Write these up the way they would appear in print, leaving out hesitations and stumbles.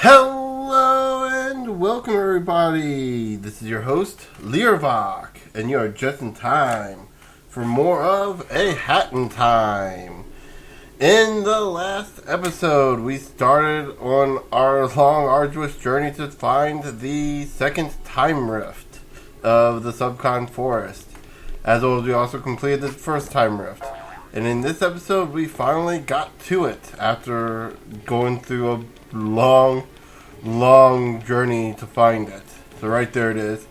Hello and welcome everybody. This is your host, Learvok, and you are just in time for more of A Hat in Time. In the last episode, we started on our long, arduous journey to find the second time rift of the Subcon Forest, as well as we also completed the first time rift. And in this episode, we finally got to it after going through a long journey to find it. So right there it is.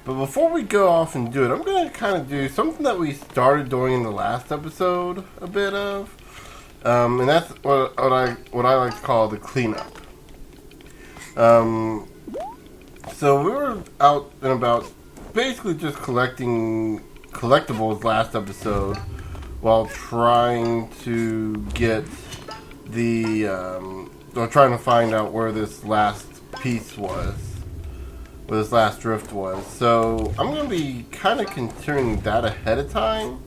But before we go off and do it, I'm going to kind of do something that we started doing in the last episode a bit of. And that's what I like to call the cleanup. So we were out and about basically just collecting collectibles last episode while trying to get the trying to find out where this last piece was, where this last drift was. So I'm going to be kind of considering that ahead of time,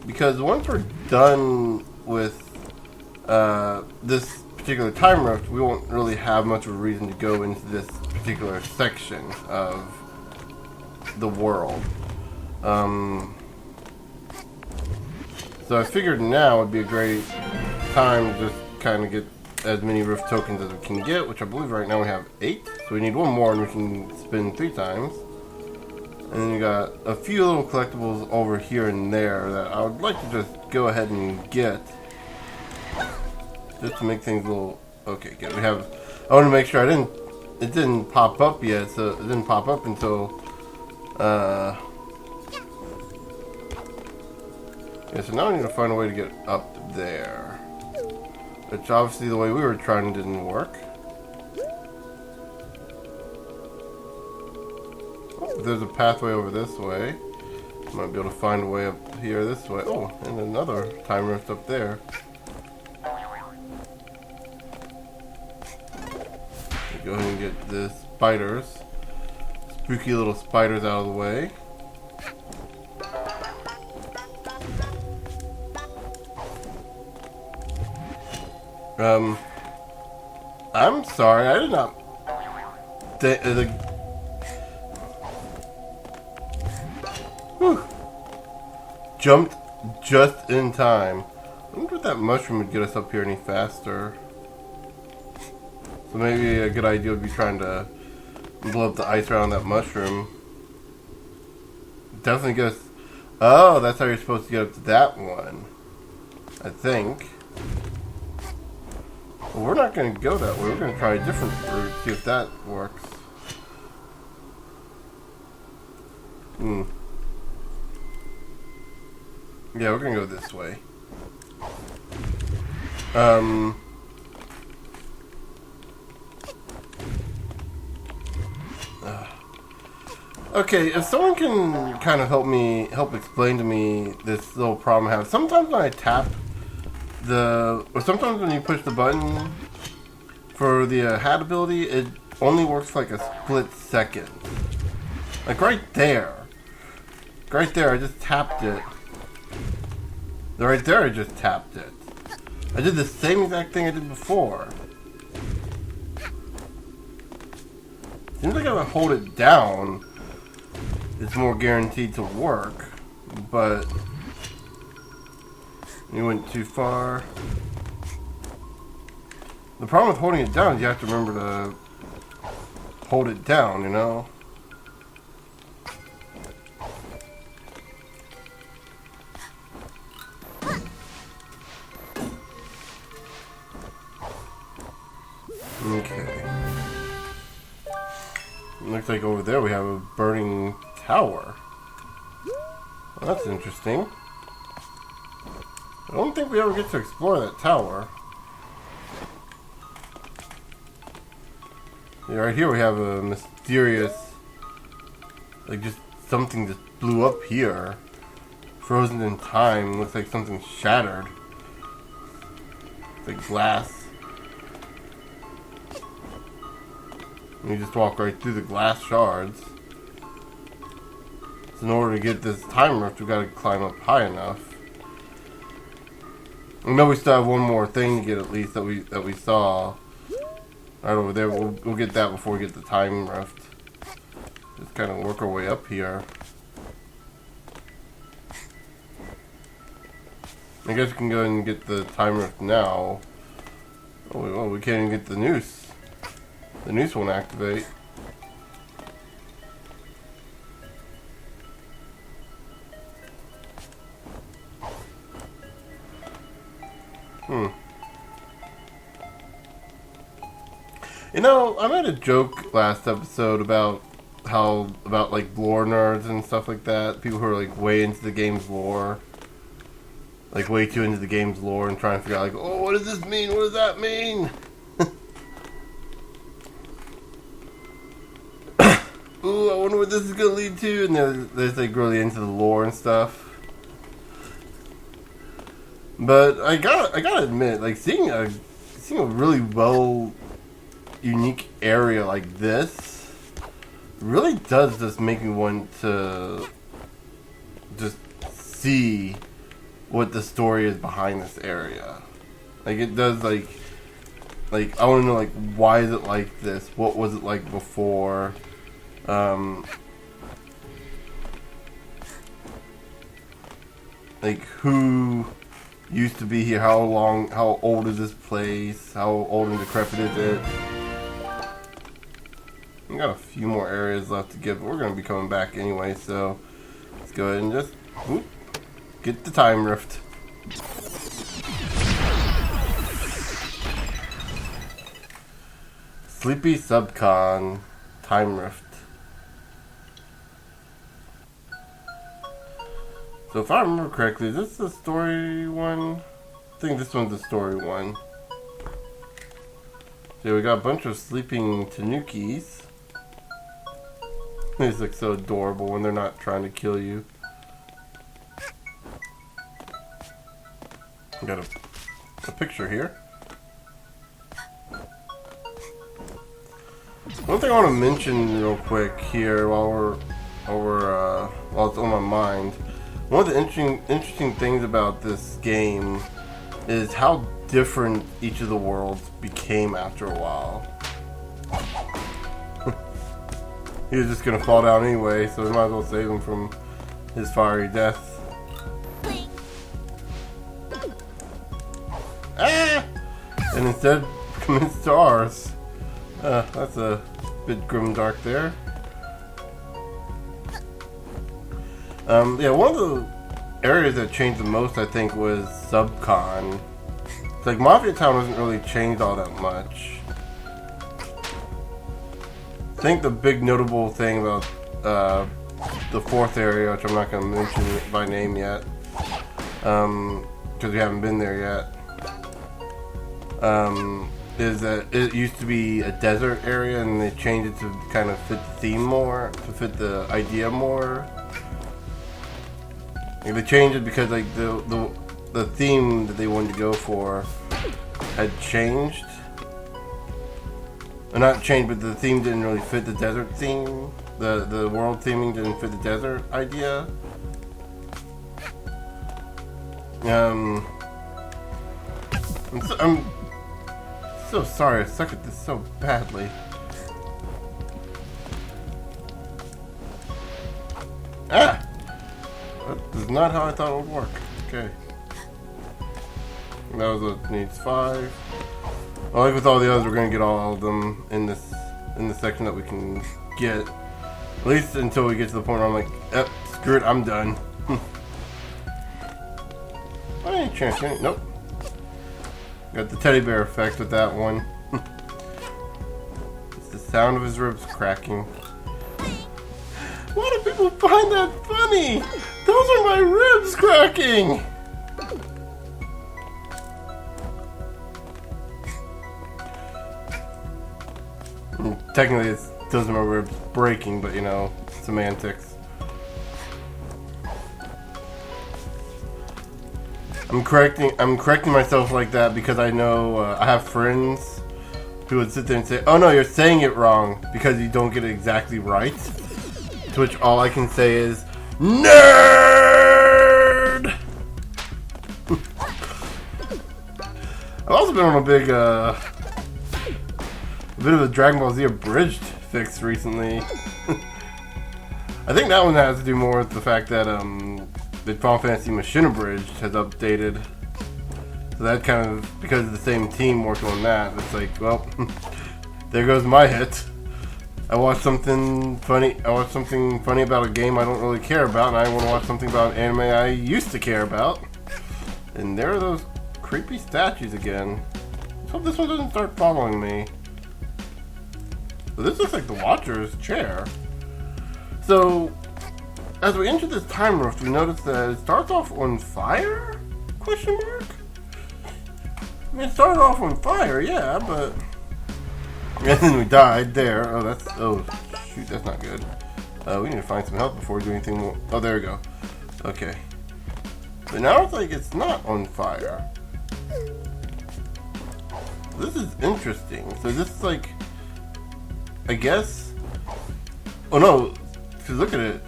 because once we're done with this particular time rift, we won't really have much of a reason to go into this particular section of the world. So I figured now would be a great time to just kind of get as many rift tokens as we can get, which I believe right now we have 8. So we need one more and we can spin 3 times. And then you got a few little collectibles over here and there that I would like to just go ahead and get, just to make things a little... Okay, good. I want to make sure it didn't pop up yet, so it didn't pop up until... Yeah, so now I need to find a way to get up there. Which obviously the way we were trying didn't work. Oh, there's a pathway over this way. Might be able to find a way up here this way. Oh, and another time rift up there. Go ahead and get the spiders. Spooky little spiders out of the way. I'm sorry, I did not... Jumped just in time. I wonder if that mushroom would get us up here any faster. So maybe a good idea would be trying to blow up the ice around that mushroom. Definitely get us... Oh, that's how you're supposed to get up to that one, I think. Well, we're not going to go that way. We're going to try a different route, see if that works. Yeah, we're going to go this way. Okay, if someone can kind of help explain to me this little problem I have. Sometimes when I tap or sometimes when you push the button for the hat ability, it only works for like a split second. Like right there. Right there, I just tapped it. Right there, I just tapped it. I did the same exact thing I did before. Seems like if I hold it down, it's more guaranteed to work, but you went too far. The problem with holding it down is you have to remember to hold it down, you know? Okay. Looks like over there we have a burning tower. Well, that's interesting. I don't think we ever get to explore that tower. Yeah, right here we have a mysterious... Like just something just blew up here. Frozen in time. Looks like something shattered. It's like glass. And you just walk right through the glass shards. So in order to get this time rift, we've got to climb up high enough. I know we still have one more thing to get at least that we saw. Right over there. We'll get that before we get the time rift. Just kind of work our way up here. I guess we can go ahead and get the time rift now. Oh, we can't even get the noose. The noose won't activate. You know, I made a joke last episode about like lore nerds and stuff like that. People who are like way into the game's lore. Like way too into the game's lore and trying to figure out like, oh, what does this mean? What does that mean? Ooh, I wonder what this is gonna lead to. And there's like really into the lore and stuff. But I gotta admit, like seeing a really unique area like this really does just make me want to just see what the story is behind this area. Like it does, like I want to know, like, why is it like this? What was it like before? Like who used to be here? How old is this place? How old and decrepit is it? We got a few more areas left to get, but we're going to be coming back anyway, so let's go ahead and just get the time rift. Sleepy Subcon time rift. So if I remember correctly, is this the story one? I think this one's the story one. So we got a bunch of sleeping Tanukis. These look so adorable when they're not trying to kill you. Got a picture here. One thing I want to mention real quick here while it's on my mind. One of the interesting things about this game is how different each of the worlds became after a while. He was just gonna fall down anyway, so we might as well save him from his fiery death. Ah! And instead commits to ours. That's a bit grimdark there. Yeah, one of the areas that changed the most, I think, was Subcon. It's like Mafia Town hasn't really changed all that much. I think the big notable thing about the fourth area, which I'm not going to mention by name yet, because we haven't been there yet, is that it used to be a desert area and they changed it to kind of fit the theme more, to fit the idea more. Like they changed it because like the theme that they wanted to go for had changed. Or not changed, but the theme didn't really fit the desert theme. The world theming didn't fit the desert idea. I'm so sorry I suck at this so badly. Ah! That is not how I thought it would work. Okay. That was what needs 5. Well, like with all the others, we're gonna get all of them in the section that we can get. At least until we get to the point where I'm like, yep, screw it, I'm done. Any chance? Nope. Got the teddy bear effect with that one. It's the sound of his ribs cracking. Why do people find that funny? Those are my ribs cracking! Technically, it doesn't my ribs breaking, but you know, semantics. I'm correcting myself like that because I know I have friends who would sit there and say, "Oh no, you're saying it wrong because you don't get it exactly right." To which all I can say is, "Nerd." I've also been on a big a bit of a Dragon Ball Z abridged fix recently. I think that one has to do more with the fact that the Final Fantasy Machine Abridged has updated. So that kind of, because of the same team working on that, it's like, well, there goes my hit. I watched something funny about a game I don't really care about, and I want to watch something about an anime I used to care about. And there are those creepy statues again. Let's hope this one doesn't start following me. So this looks like the Watcher's chair. So, as we enter this time rift, we notice that it starts off on fire? Question mark? I mean, it started off on fire, yeah, but... And then we died there. Oh, shoot, that's not good. We need to find some help before we do anything more. Oh, there we go. Okay. But now it's like it's not on fire. This is interesting. So this is like... I guess... Oh, no. Because look at it.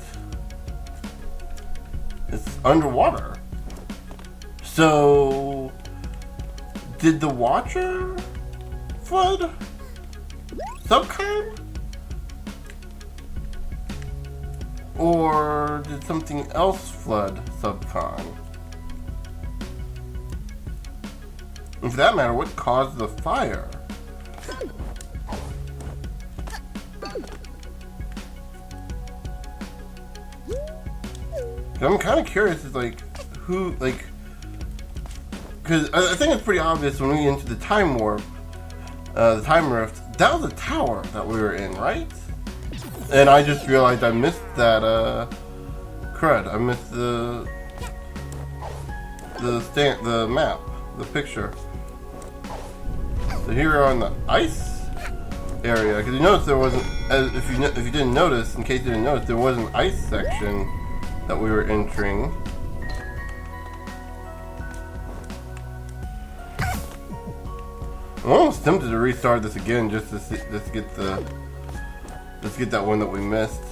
It's underwater. So... Did the Watcher flood Subcon? Or did something else flood Subcon? And for that matter, what caused the fire? I'm kind of curious, is like, who, like, because I think it's pretty obvious when we enter the time warp, the time rift, that was a tower that we were in, right? And I just realized I missed that, crud. I missed the map, the picture. So here we're on the ice area, because you notice there wasn't, if you didn't notice, in case you didn't notice, there was an ice section that we were entering. I'm almost tempted to restart this again just to get that one that we missed.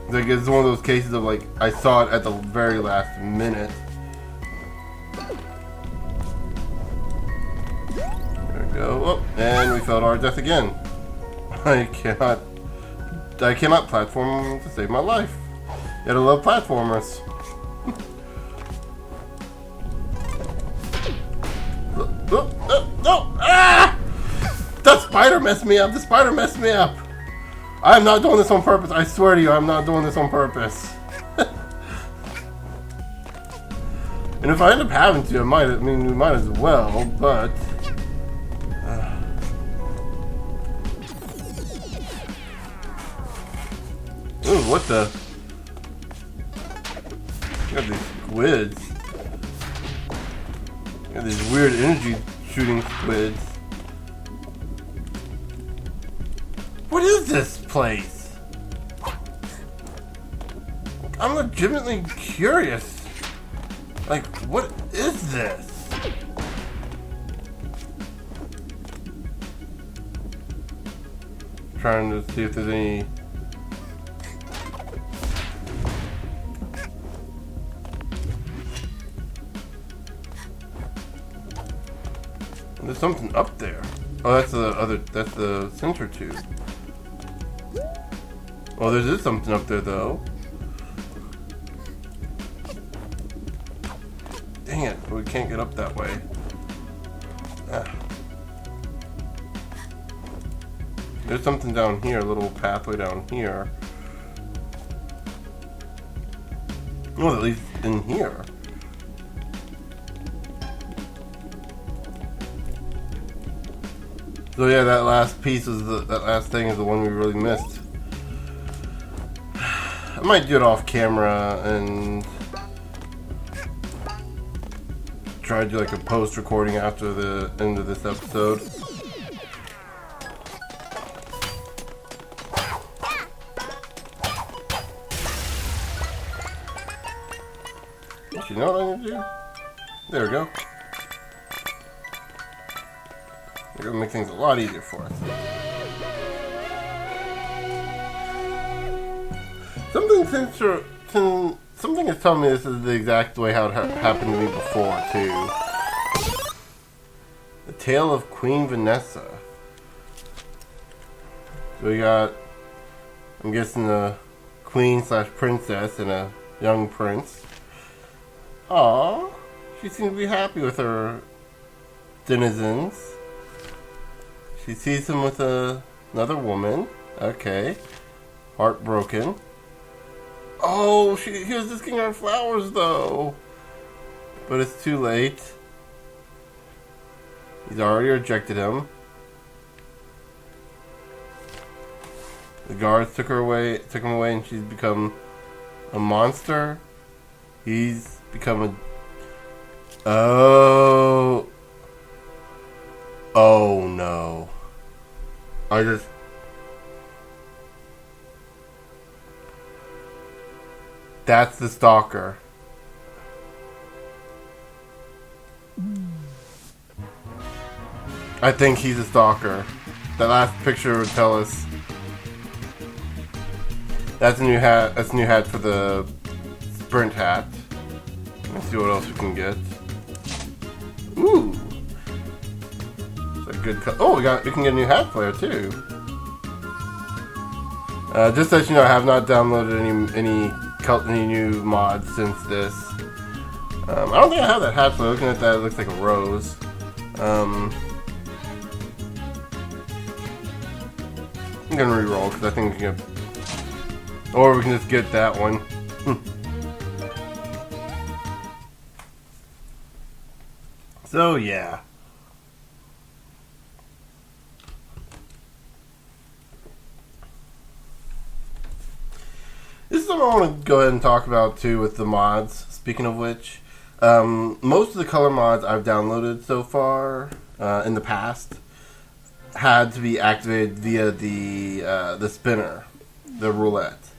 Like, it's one of those cases of like I saw it at the very last minute. There we go. Oh, and we fell to our death again. I cannot platform to save my life. You gotta love platformers. No! Ah! That spider messed me up. The spider messed me up. I am not doing this on purpose. I swear to you, I'm not doing this on purpose. And if I end up having to, we might as well, but... Ooh, what the? You got these squids. You got these weird energy shooting squids. What is this place? I'm legitimately curious. Like, what is this? Trying to see if there's any... There's something up there. Oh, that's the sensor tube. Oh, there's something up there though. Dang it, we can't get up that way. There's something down here, a little pathway down here. Well, at least in here. So yeah, that last piece is that last thing is the one we really missed. I might do it off camera and try to do like a post recording after the end of this episode. You know what I need to do? There we go. We're gonna make things a lot easier for us. Something is telling me this is the exact way how it happened to me before too. Tale of Queen Vanessa. So we got, I'm guessing, a queen slash princess and a young prince. Aww, she seems to be happy with her denizens. She sees him with another woman. Okay. Heartbroken. Oh, he was just giving her flowers though. But it's too late. He's already rejected him. The guards took him away, and she's become a monster. He's become a... Oh. Oh no. That's the stalker. I think he's a stalker. That last picture would tell us. That's a new hat. That's a new hat for the sprint hat. Let's see what else we can get. Ooh. It's a good cut. Oh, we can get a new hat player too. Just so you know, I have not downloaded any new mods since this. I don't think I have that hat player. Looking at that, it looks like a rose. I'm gonna re-roll because I think we can get, or we can just get that one. So yeah. This is something I want to go ahead and talk about too with the mods. Speaking of which, most of the color mods I've downloaded so far in the past had to be activated via the spinner, the roulette.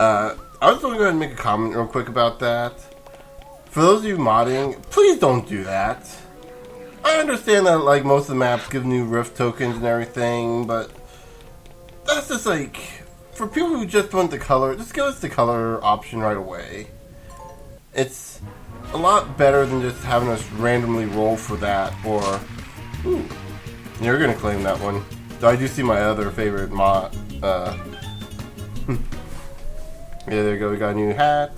I was going to go ahead and make a comment real quick about that. For those of you modding, please don't do that. I understand that like most of the maps give new rift tokens and everything, but that's just like, for people who just want the color, just give us the color option right away. It's a lot better than just having us randomly roll for that, or... Ooh, you're gonna claim that one. Though I do see my other favorite mod. Yeah, there we go, we got a new hat.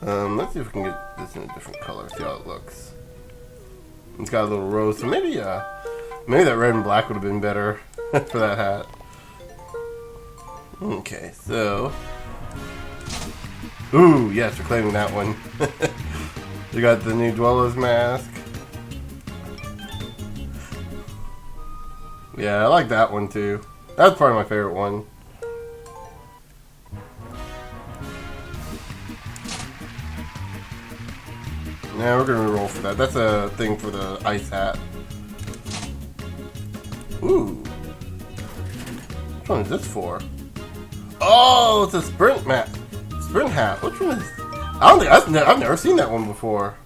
Let's see if we can get this in a different color, see how it looks. It's got a little rose, so maybe that red and black would have been better for that hat. Okay, so... Ooh, yes, we're claiming that one. We got the new Dweller's Mask. Yeah, I like that one too. That's probably my favorite one. Yeah, we're gonna roll for that. That's a thing for the ice hat. Ooh. Which one is this for? Oh, it's a sprint map. Sprint hat. Which one is? I don't think I've never seen that one before.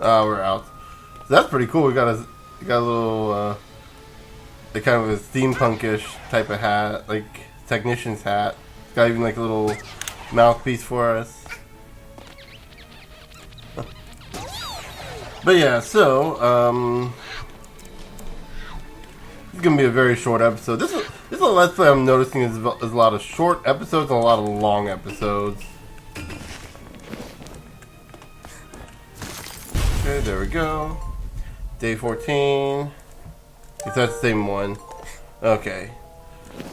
Oh, we're out. So that's pretty cool. We got a little like kind of a steampunkish type of hat, like technician's hat. It's got even like a little mouthpiece for us. But yeah, so it's gonna be a very short episode. This is a Let's Play I'm noticing is a lot of short episodes and a lot of long episodes. Okay, there we go. Day 14. It's that same one. Okay.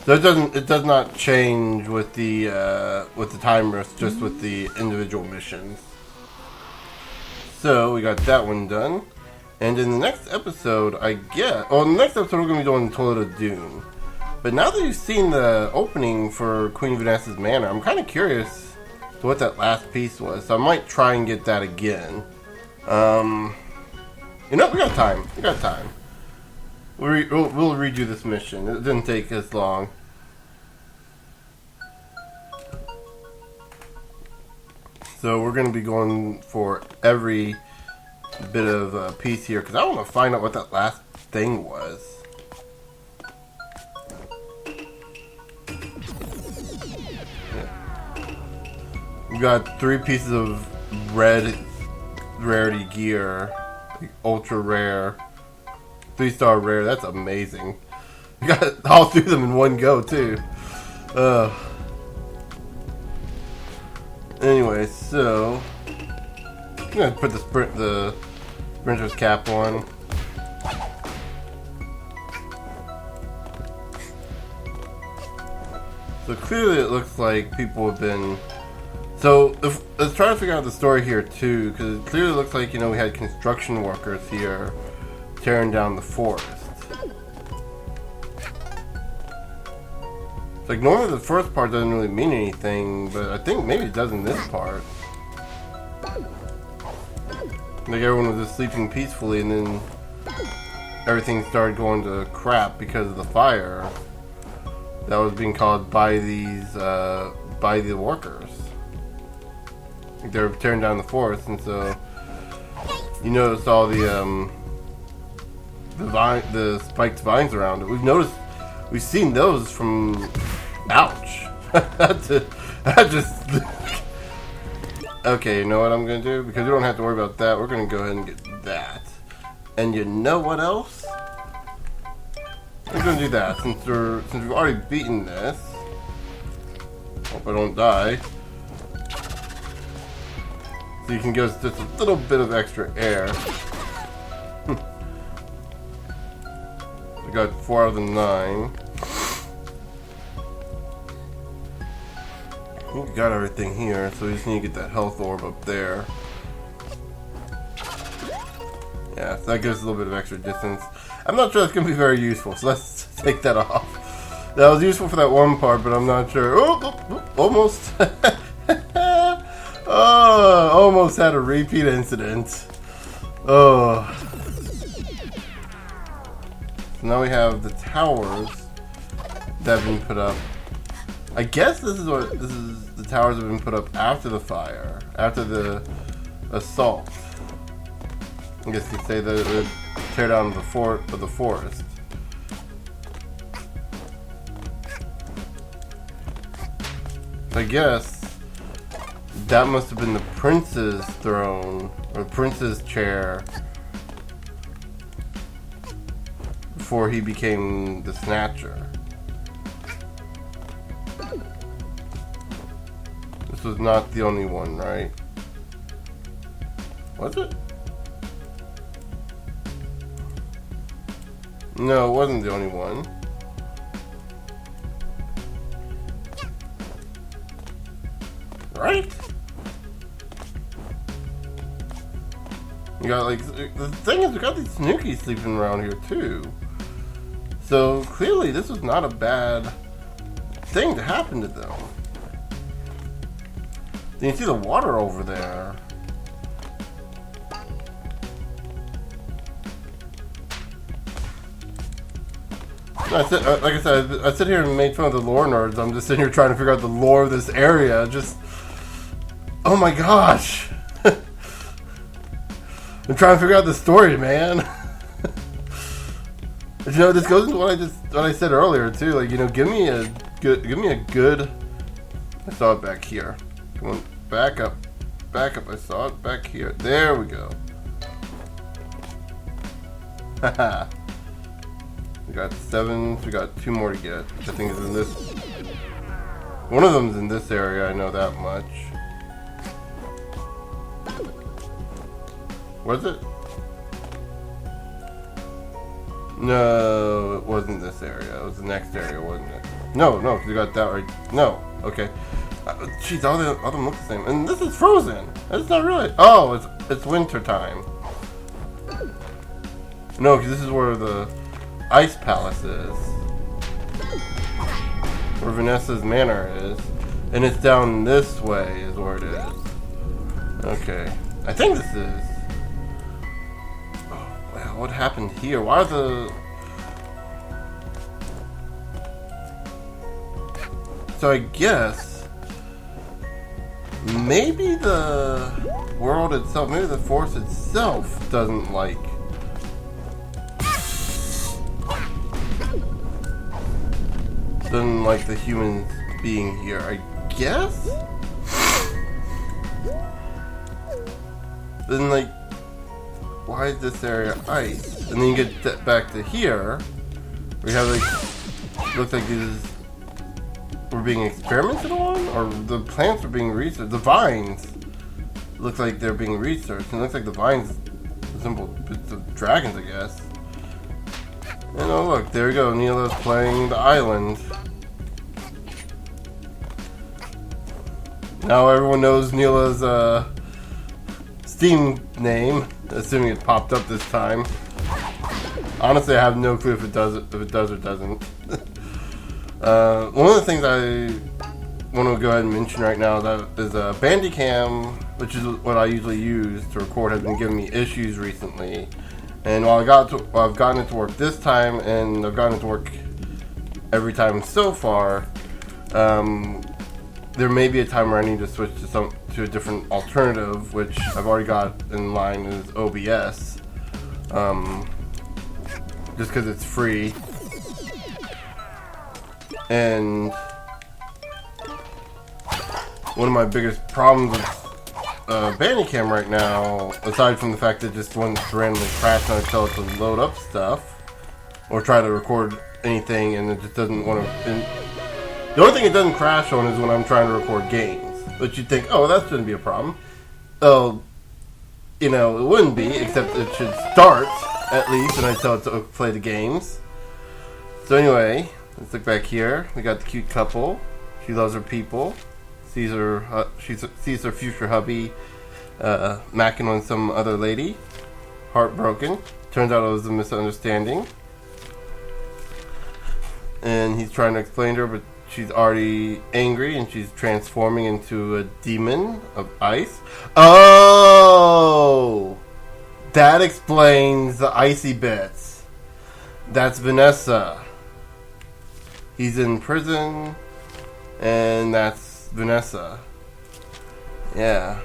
So it does not change with the timers, just with the individual missions. So we got that one done. And in the next episode, in the next episode we're going to be doing Toilet of Doom. But now that you've seen the opening for Queen Vanessa's Manor, I'm kind of curious to what that last piece was. So I might try and get that again. You know, we got time. We'll redo this mission. It didn't take as long. So we're going to be going for every bit of piece here, because I want to find out what that last thing was. Yeah. We've got 3 pieces of red rarity gear. like ultra rare, 3-star rare. That's amazing. You got all 3 of them in one go too. Anyway, so I'm gonna put the sprinter's cap on. So clearly it looks like people have been... So let's try to figure out the story here too, because it clearly looks like, we had construction workers here tearing down the forest. It's like normally the first part doesn't really mean anything, but I think maybe it does in this part. Like everyone was just sleeping peacefully and then everything started going to crap because of the fire that was being caused by by the workers. Like they were tearing down the forest, and so you noticed all the spiked vines around it. We've seen those from. Ouch! I just. Okay, you know what I'm gonna do? Because we don't have to worry about that. We're gonna go ahead and get that. And you know what else? We're gonna do that since we've already beaten this. Hope I don't die. So you can give us just a little bit of extra air. We got 4 out of the 9. I think we got everything here, so we just need to get that health orb up there. Yeah, so that gives us a little bit of extra distance. I'm not sure it's going to be very useful, so let's take that off. That was useful for that one part, but I'm not sure. Oh, almost. Oh, almost had a repeat incident. Oh. So now we have the towers that have been put up. I guess this is the towers have been put up after the fire, after the assault. I guess you'd say that it would tear down the fort of the forest. I guess that must have been the prince's throne or prince's chair before he became the Snatcher. This was not the only one, right? Was it? No, it wasn't the only one. Right? You got like the thing is we got these Snookies sleeping around here too. So clearly this was not a bad thing to happen to them. You can see the water over there. Like I said, I sit here and made fun of the lore nerds. I'm just sitting here trying to figure out the lore of this area. Just, oh my gosh! I'm trying to figure out the story, man. But, this goes into what I said earlier too. Like, give me a good. I saw it back here. Come on, back up. I saw it back here. There we go. Haha. We got 7, so we got 2 more to get, which I think is in this. One of them's in this area, I know that much. Was it? No, it wasn't this area. It was the next area, wasn't it? No, because we got that right. No, okay. Jeez, all of them look the same. And this is frozen. It's not really. Oh, it's winter time. No, because this is where the Ice Palace is, where Vanessa's manor is, and it's down this way is where it is. Okay, I think this is. Oh, wow, what happened here? Why are the? So I guess maybe the world itself, maybe the force itself doesn't like. Than like the humans being here, I guess? Then like why is this area ice? And then you get back to here. We have like, looks like these were being experimented on, or the plants were being researched. The vines look like they're being researched, and it looks like the vines resemble bits of dragons, I guess. And oh look, there we go. Neela's playing the island. Now everyone knows Neela's Steam name, assuming it popped up this time. Honestly, I have no clue if it does or doesn't. One of the things I want to go ahead and mention right now that is Bandicam, which is what I usually use to record, has been giving me issues recently. And while I've gotten it to work this time, and I've gotten it to work every time so far, there may be a time where I need to switch to a different alternative, which I've already got in line is OBS, just because it's free. And one of my biggest problems with Bandicam right now, aside from the fact that it just wants to randomly crash when I tell it to load up stuff or try to record anything, and it just doesn't want to. The only thing it doesn't crash on is when I'm trying to record games, which you'd think, oh, that shouldn't be a problem. Oh, it wouldn't be, except it should start at least when I tell it to play the games. So anyway, let's look back here. We got the cute couple. She loves her people. Sees her future hubby macking on some other lady. Heartbroken. Turns out it was a misunderstanding. And he's trying to explain to her, but she's already angry and she's transforming into a demon of ice. Oh! That explains the icy bits. That's Vanessa. He's in prison, and that's Vanessa. Yeah.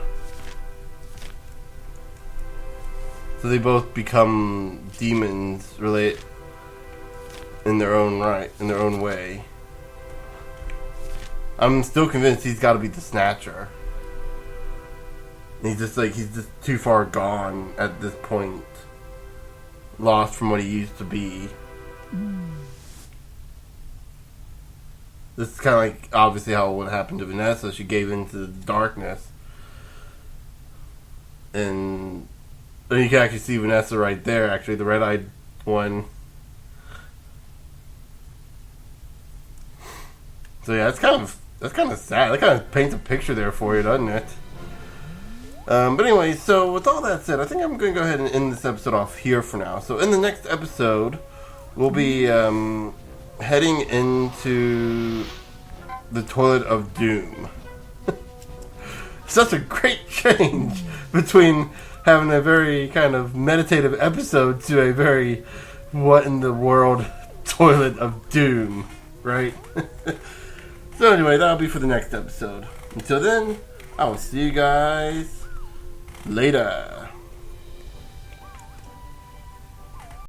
So they both become demons in their own right, in their own way. I'm still convinced he's got to be the Snatcher. He's just too far gone at this point. Lost from what he used to be. This is kind of like, obviously, how what happened to Vanessa. She gave into the darkness. And you can actually see Vanessa right there, actually, the red-eyed one. So yeah, that's kind of sad. That kind of paints a picture there for you, doesn't it? But anyway, so with all that said, I think I'm going to go ahead and end this episode off here for now. So in the next episode, we'll be heading into the Toilet of Doom. Such a great change between having a very kind of meditative episode to a very what in the world Toilet of Doom, right? So anyway, that'll be for the next episode. Until then, I will see you guys later.